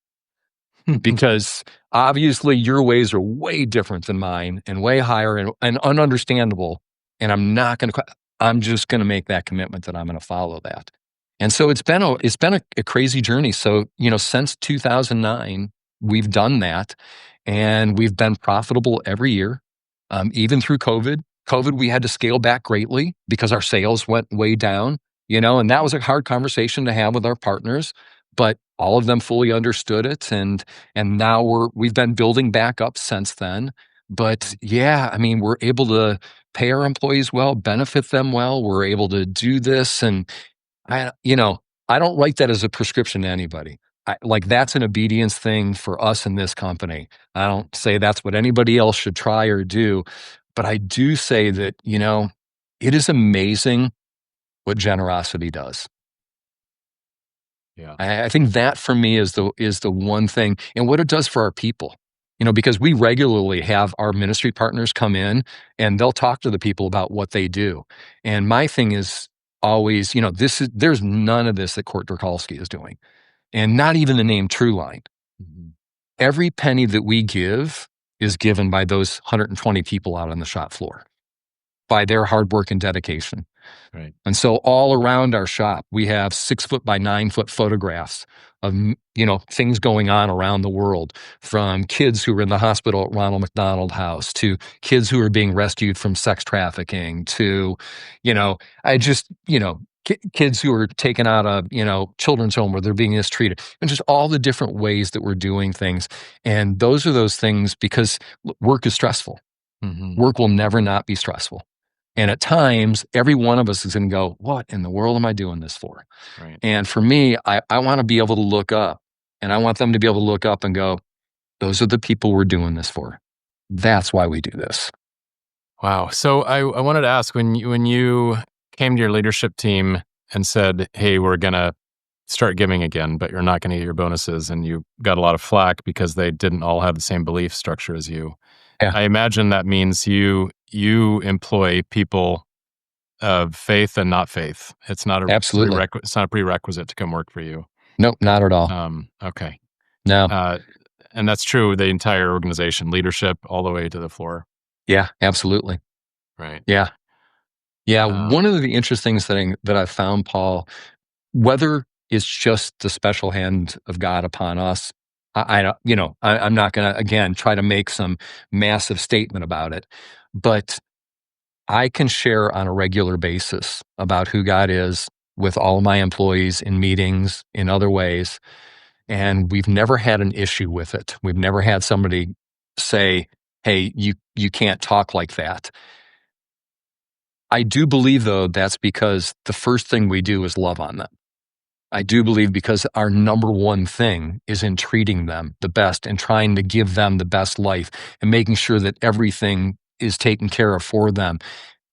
because obviously your ways are way different than mine and way higher and ununderstandable. And I'm just going to make that commitment that I'm going to follow that. And so it's been a crazy journey. So, since 2009, we've done that and we've been profitable every year. Even through COVID, we had to scale back greatly because our sales went way down, and that was a hard conversation to have with our partners, but all of them fully understood it. And now we've been building back up since then. But yeah, I mean, we're able to pay our employees well, benefit them well. We're able to do this. And I, you know, I don't write that as a prescription to anybody. Like that's an obedience thing for us in this company. I don't say that's what anybody else should try or do, but I do say that, it is amazing what generosity does. Yeah. I think that for me is the one thing, and what it does for our people. Because we regularly have our ministry partners come in and they'll talk to the people about what they do. And my thing is always, there's none of this that Court Durkalski is doing, and not even the name Truline. Mhm. Every penny that we give is given by those 120 people out on the shop floor, by their hard work and dedication. Right. And so all around our shop, we have 6 foot by 9 foot photographs of, things going on around the world, from kids who were in the hospital at Ronald McDonald House to kids who are being rescued from sex trafficking to, I just, kids who are taken out of, children's home where they're being mistreated, and just all the different ways that we're doing things. And those are those things because work is stressful. Mhm. Work will never not be stressful. And at times, every one of us is going to go, what in the world am I doing this for? Right. And for me, I want to be able to look up, and I want them to be able to look up and go, those are the people we're doing this for. That's why we do this. Wow. So I wanted to ask, when you came to your leadership team and said, "Hey, we're gonna start giving again, but you're not gonna get your bonuses," and you got a lot of flack because they didn't all have the same belief structure as you. Yeah, I imagine that means you employ people of faith and not faith. absolutely. It's not a prerequisite to come work for you. Nope, not at all. Okay. No. Uh, and that's true the entire organization, leadership all the way to the floor. Yeah, absolutely. Right. Yeah. Yeah. Um, One of the interesting things that I found, Paul, whether it's just the special hand of God upon us, I don't, I'm not going to, again, try to make some massive statement about it, but I can share on a regular basis about who God is with all my employees in meetings, in other ways. And we've never had an issue with it. We've never had somebody say, hey, you can't talk like that. I do believe, though, that's because the first thing we do is love on them. I do believe because our number one thing is in treating them the best and trying to give them the best life and making sure that everything is taken care of for them.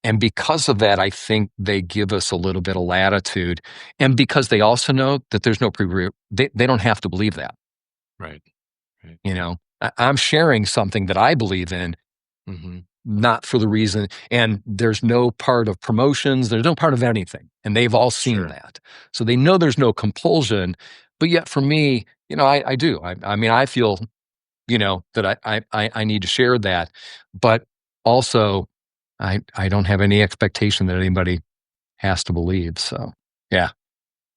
And because of that, I think they give us a little bit of latitude. And because they also know that there's no they don't have to believe that. right. Right. I'm sharing something that I believe in, Hmm. not for the reason. And there's no part of promotions, there's no part of anything. And they've all seen Sure. that. So they know there's no compulsion. But yet for me, I do. I mean, I feel, that I need to share that. But also, I don't have any expectation that anybody has to believe. So, yeah.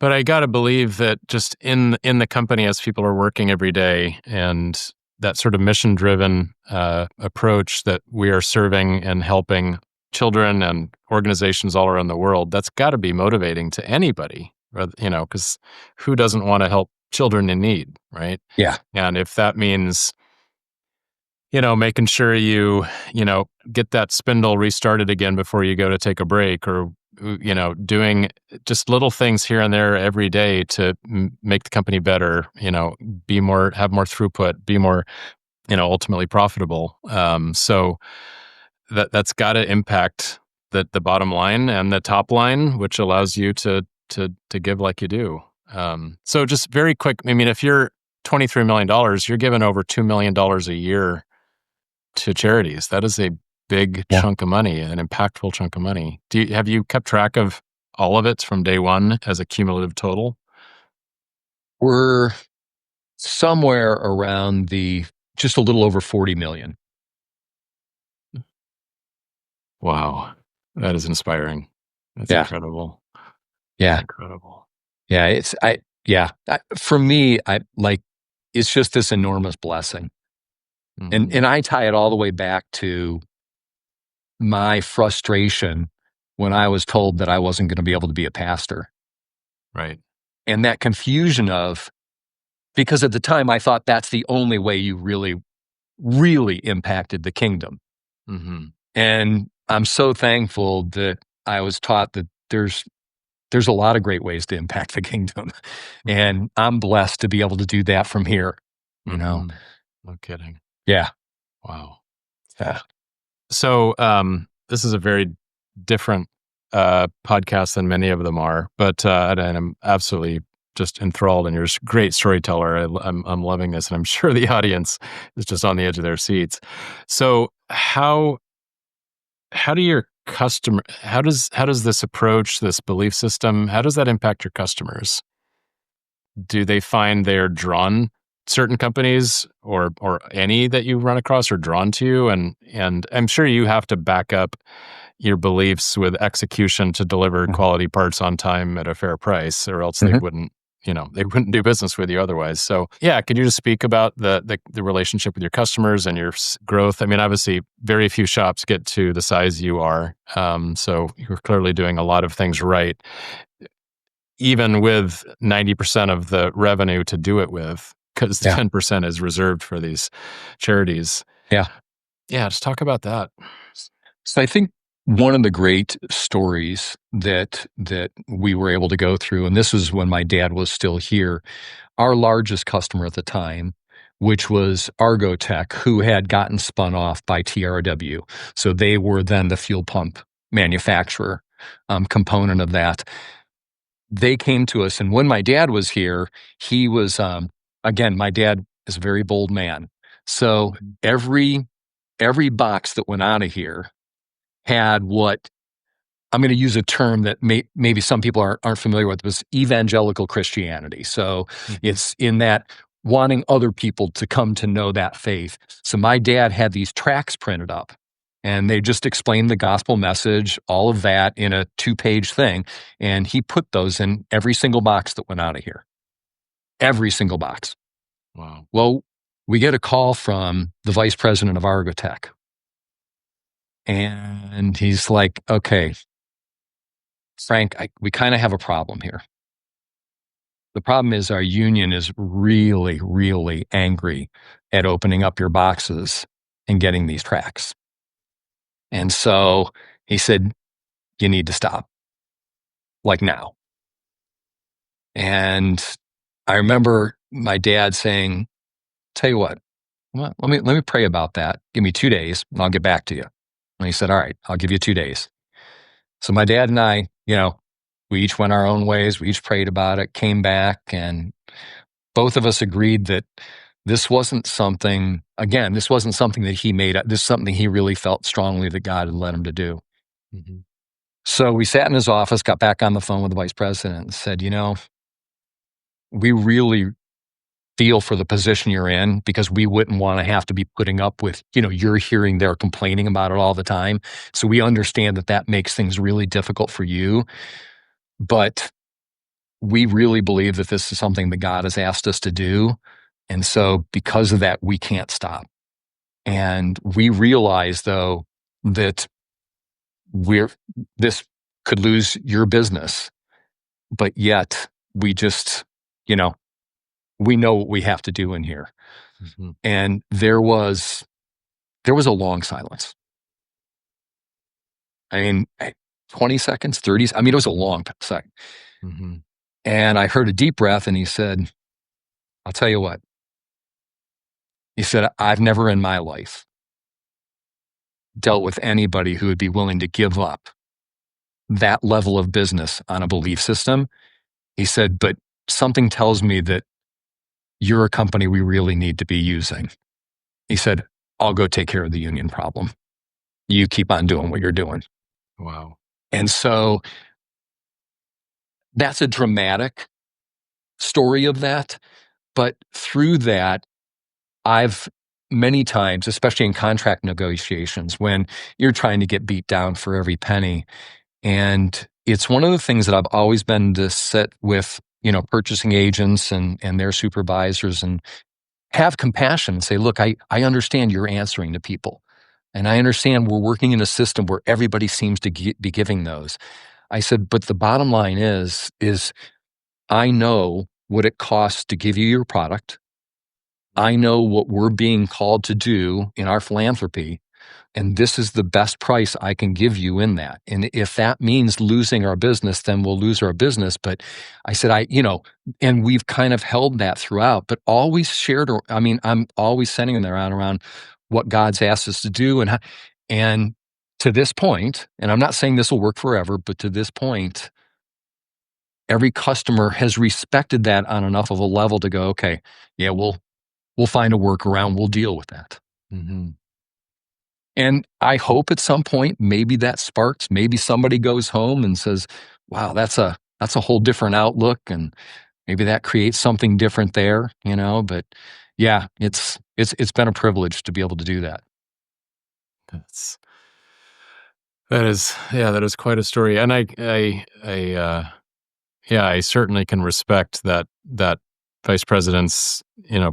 But I got to believe that just in the company as people are working every day and that sort of mission driven approach that we are serving and helping children and organizations all around the world, that's got to be motivating to anybody, because who doesn't want to help children in need, right? Yeah. And if that means making sure you get that spindle restarted again before you go to take a break, or, doing just little things here and there every day to make the company better, have more throughput, be more, ultimately profitable. So that's got to impact the bottom line and the top line, which allows you to give like you do. So just very quick, I mean, if you're $23 million, you're giving over $2 million a year to charities. That is a big Yeah. chunk of money, an impactful chunk of money. Have you kept track of all of it from day one as a cumulative total? We're somewhere around just a little over 40 million. Wow. That is inspiring. That's Yeah. incredible. That's Yeah. incredible. Yeah. For me, it's just this enormous blessing. And Hmm. I tie it all the way back to my frustration when I was told that I wasn't going to be able to be a pastor. Right. And that confusion because at the time I thought that's the only way you really, really impacted the kingdom. Hmm. And I'm so thankful that I was taught that there's a lot of great ways to impact the kingdom. Mhm. And I'm blessed to be able to do that from here, you know? Mhm. No kidding. Yeah. Wow. Yeah. So, this is a very different podcast than many of them are, but and I'm absolutely just enthralled. And you're a great storyteller. I'm loving this, and I'm sure the audience is just on the edge of their seats. So, how do your customer how does this approach, this belief system, how does that impact your customers? Do they find they're drawn certain companies or any that you run across are drawn to? And I'm sure you have to back up your beliefs with execution to deliver Mhm. quality parts on time at a fair price, or else they Mhm. wouldn't, they wouldn't do business with you otherwise. So yeah, could you just speak about the relationship with your customers and your growth? I mean, obviously, very few shops get to the size you are, so you're clearly doing a lot of things right, even with 90% of the revenue to do it with, because the Yeah. 10% is reserved for these charities. Yeah. Yeah, just talk about that. So I think one of the great stories that we were able to go through, and this was when my dad was still here, our largest customer at the time, which was Argotech, who had gotten spun off by TRW. So they were then the fuel pump manufacturer, component of that. They came to us, and when my dad was here, he was again, my dad is a very bold man. So Mhm. every box that went out of here had what I'm going to use a term that maybe some people aren't familiar with, was evangelical Christianity. So Mhm. it's in that wanting other people to come to know that faith. So my dad had these tracts printed up, and they just explained the gospel message, all of that in a 2-page thing. And he put those in every single box that went out of here, every single box. Wow. Well, we get a call from the vice president of Argotech, and he's like, okay, Frank, we kind of have a problem here. The problem is our union is really, really angry at opening up your boxes and getting these tracks. And so he said, you need to stop, like now. And I remember my dad saying, tell you what, let me pray about that. Give me 2 days and I'll get back to you. And he said, all right, I'll give you 2 days. So my dad and I, we each went our own ways. We each prayed about it, came back, and both of us agreed that this wasn't something that he made up. This is something he really felt strongly that God had led him to do. Mhm. So we sat in his office, got back on the phone with the vice president and said, we really feel for the position you're in, because we wouldn't want to have to be putting up with, you're hearing they're complaining about it all the time. So we understand that makes things really difficult for you. But we really believe that this is something that God has asked us to do. And so because of that, we can't stop. And we realize, though, that this could lose your business, but yet we just, you know, we know what we have to do in here. Mhm. And there was a long silence. I mean, 20 seconds, 30, I mean, it was a long second. Mhm. And I heard a deep breath, and he said, I'll tell you what. He said, I've never in my life dealt with anybody who would be willing to give up that level of business on a belief system. He said, but something tells me that you're a company we really need to be using. He said, I'll go take care of the union problem. You keep on doing what you're doing. Wow. And so that's a dramatic story of that. But through that, I've many times, especially in contract negotiations, when you're trying to get beat down for every penny, and it's one of the things that I've always been to sit with, purchasing agents and their supervisors, and have compassion and say, look, I understand you're answering to people. And I understand we're working in a system where everybody seems to be giving those. I said, but the bottom line is I know what it costs to give you your product. I know what we're being called to do in our philanthropy. And this is the best price I can give you in that. And if that means losing our business, then we'll lose our business. But I said, and we've kind of held that throughout, but always shared, I'm always sending them around what God's asked us to do. And to this point, and I'm not saying this will work forever, but to this point, every customer has respected that on enough of a level to go, okay, yeah, we'll find a workaround. We'll deal with that. Mm-hmm. And I hope at some point, maybe that sparks, maybe somebody goes home and says, wow, that's a whole different outlook. And maybe that creates something different there, but yeah, it's been a privilege to be able to do that. That is quite a story. And I certainly can respect that vice president's,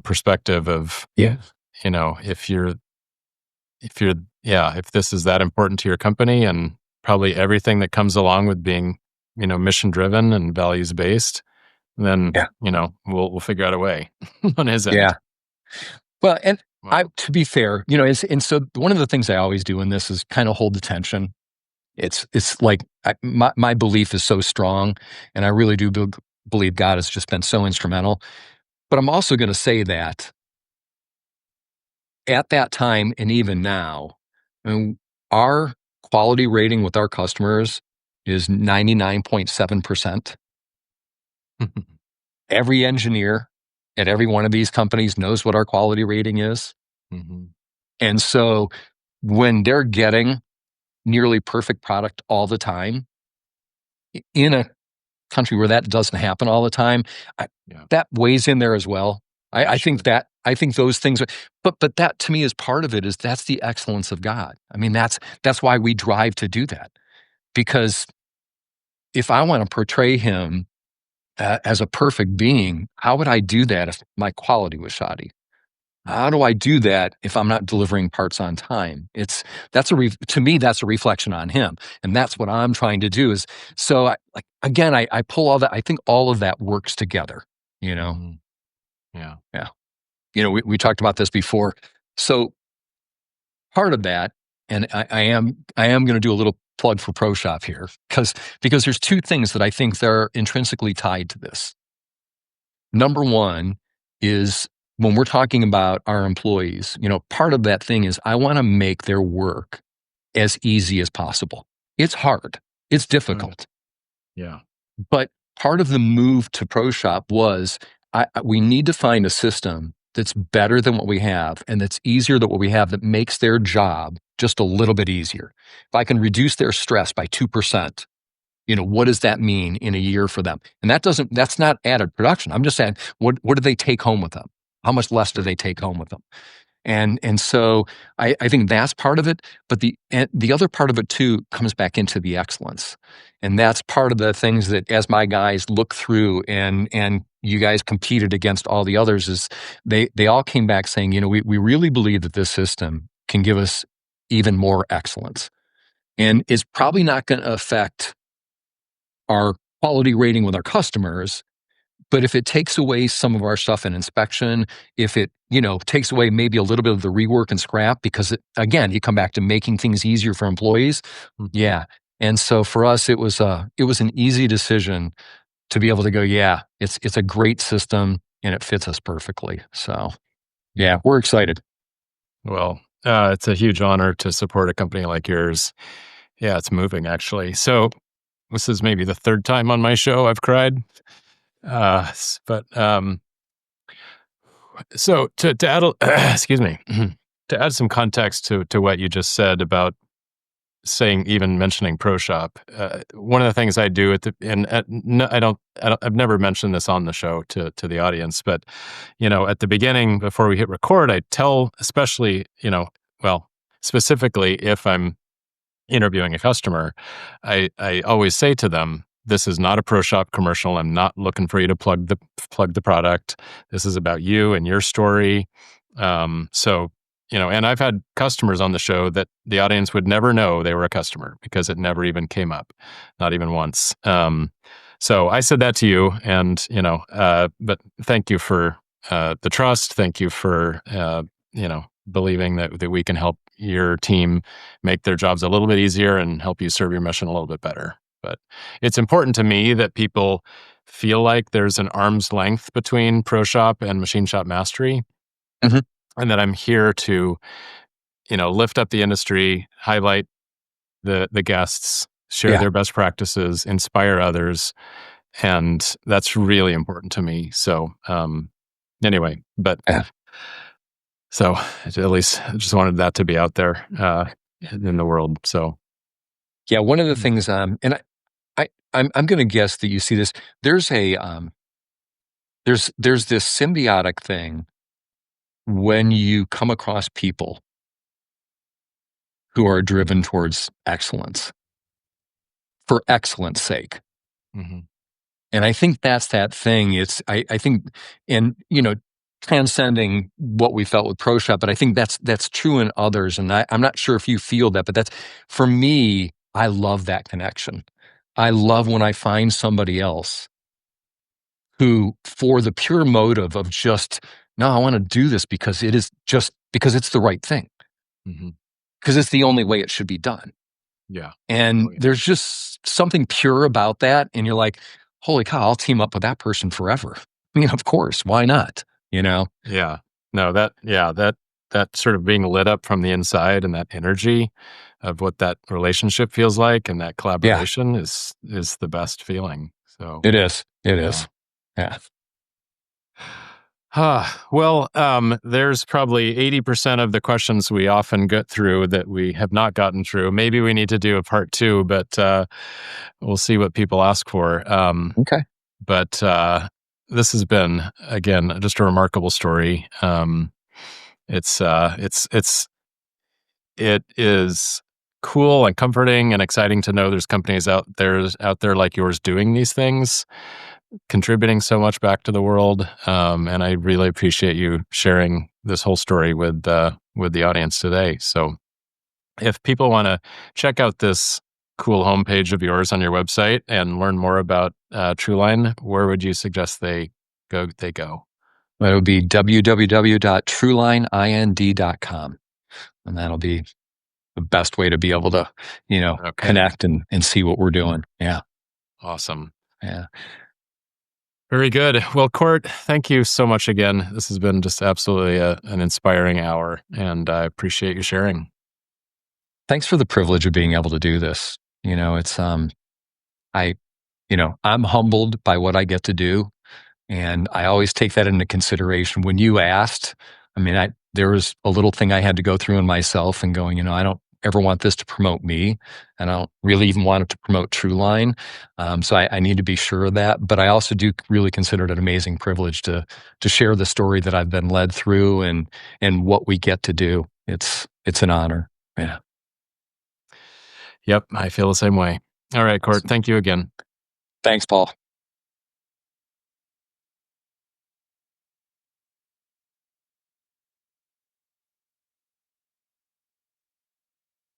perspective of, Yeah. if this is that important to your company, and probably everything that comes along with being, mission driven and values based, then, Yeah. we'll figure out a way on his end. Yeah. Well, and Wow. to be fair, and so one of the things I always do in this is kind of hold the tension. It's like my belief is so strong, and I really do believe God has just been so instrumental. But I'm also going to say that at that time and even now, our quality rating with our customers is 99.7%. Every engineer at every one of these companies knows what our quality rating is. Mm-hmm. And so when they're getting nearly perfect product all the time in a country where that doesn't happen all the time, that weighs in there as well. I think those things are, but that to me is part of it. Is that's the excellence of God. I mean, that's why we drive to do that, because if I want to portray Him as a perfect being, how would I do that if my quality was shoddy? How do I do that if I'm not delivering parts on time? To me, that's a reflection on Him. And that's what I'm trying to do is, so I pull all that. I think all of that works together, Mm-hmm. Yeah. We talked about this before. So part of that, and I am going to do a little plug for ProShop here, because there's two things that I think they're intrinsically tied to this. Number one is when we're talking about our employees, part of that thing is I want to make their work as easy as possible. It's hard. It's difficult. Yeah. But part of the move to ProShop was we need to find a system that's better than what we have and that's easier than what we have, that makes their job just a little bit easier. If I can reduce their stress by 2%, what does that mean in a year for them? And that's not added production. I'm just saying, what do they take home with them? How much less do they take home with them? And so I think that's part of it. But the other part of it too comes back into the excellence. And that's part of the things that, as my guys look through and you guys competed against all the others, is they all came back saying, we really believe that this system can give us even more excellence. And it's probably not going to affect our quality rating with our customers, but if it takes away some of our stuff in inspection, if it, takes away maybe a little bit of the rework and scrap, because again, you come back to making things easier for employees. Mm-hmm. Yeah. And so for us, it was an easy decision to be able to go, yeah, it's a great system and it fits us perfectly. So yeah, we're excited. Well, it's a huge honor to support a company like yours. Yeah, it's moving actually. So this is maybe the third time on my show I've cried. So to add, excuse me, to add some context to what you just said about even mentioning ProShop, one of the things I do I've never mentioned this on the show to the audience, but at the beginning before we hit record, I tell, especially specifically if I'm interviewing a customer, I always say to them, this is not a ProShop commercial. I'm not looking for you to plug the product. This is about you and your story. And I've had customers on the show that the audience would never know they were a customer because it never even came up, not even once. So I said that to you, and but thank you for the trust. Thank you for believing that we can help your team make their jobs a little bit easier and help you serve your mission a little bit better. But it's important to me that people feel like there's an arm's length between pro shop and machine shop mastery, Mhm. and that I'm here to, lift up the industry, highlight the guests, share Yeah. their best practices, inspire others, and that's really important to me. So, anyway, but Yeah. so at least I just wanted that to be out there in the world. So, Yeah. One of the things, and I'm going to guess that you see this. There's a there's this symbiotic thing when you come across people who are driven towards excellence for excellence sake. mhm. And I think that's that thing. I think, and transcending what we felt with Pro Shop, but I think that's true in others. And I'm not sure if you feel that, but that's for me. I love that connection. I love when I find somebody else who, for the pure motive of just, no, I want to do this because it is just because it's the right thing, Mhm. because it's the only way it should be done. Yeah. And Oh, yeah. there's just something pure about that. And you're like, holy cow, I'll team up with that person forever. I mean, of course, why not? You know? Yeah. No, that sort of being lit up from the inside and that energy of what that relationship feels like and that Yeah, collaboration is the best feeling. So, it is. It yeah. is. Yeah. Well, there's probably 80% of the questions we often get through that we have not gotten through. Maybe we need to do a part two, but we'll see what people ask for. Okay. But this has been, again, just a remarkable story. It is cool and comforting and exciting to know there's companies out there like yours doing these things, contributing so much back to the world. And I really appreciate you sharing this whole story with the audience today. So if people want to check out this cool homepage of yours on your website and learn more about Truline, where would you suggest they go? It would be www.trulineind.com. And that'll be the best way to be able to, Okay, connect and see what we're doing. Yeah. awesome. Yeah. Very good. Well, Court, thank you so much again. This has been just absolutely an inspiring hour, and I appreciate you sharing. Thanks for the privilege of being able to do this. It's, I, I'm humbled by what I get to do. And I always take that into consideration. When you asked, I mean, there was a little thing I had to go through in myself and going, I don't ever want this to promote me. And I don't really even want it to promote Truline. So I need to be sure of that. But I also do really consider it an amazing privilege to share the story that I've been led through and what we get to do. It's an honor. Yeah. Yep, I feel the same way. All right, Court, Awesome. thank you again. Thanks, Paul.